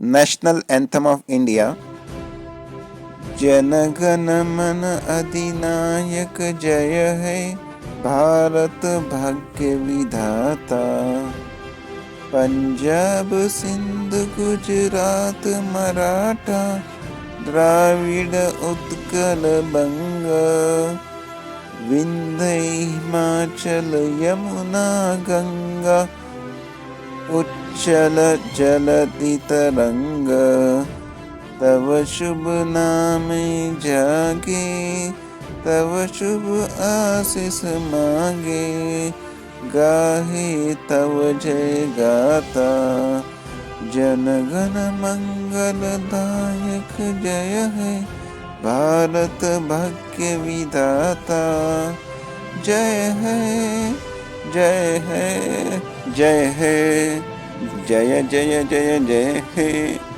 National anthem of India. Jana Gana मन अधिनायक जय है, भारत भाग्य विधाता। पंजाब सिंध गुजरात मराठा, द्राविड़ उत्कल बंग। विंध्य हिमाचल यमुना गंगा, उच्चल जलधि तरंग। तव शुभ नामे जागे, तव शुभ आशीष मांगे। गाहे तव जय गाता, जन गण मंगल दायक जय है, भारत भाग्य विधाता। जय है जय है जय है, जय जय जय जय है।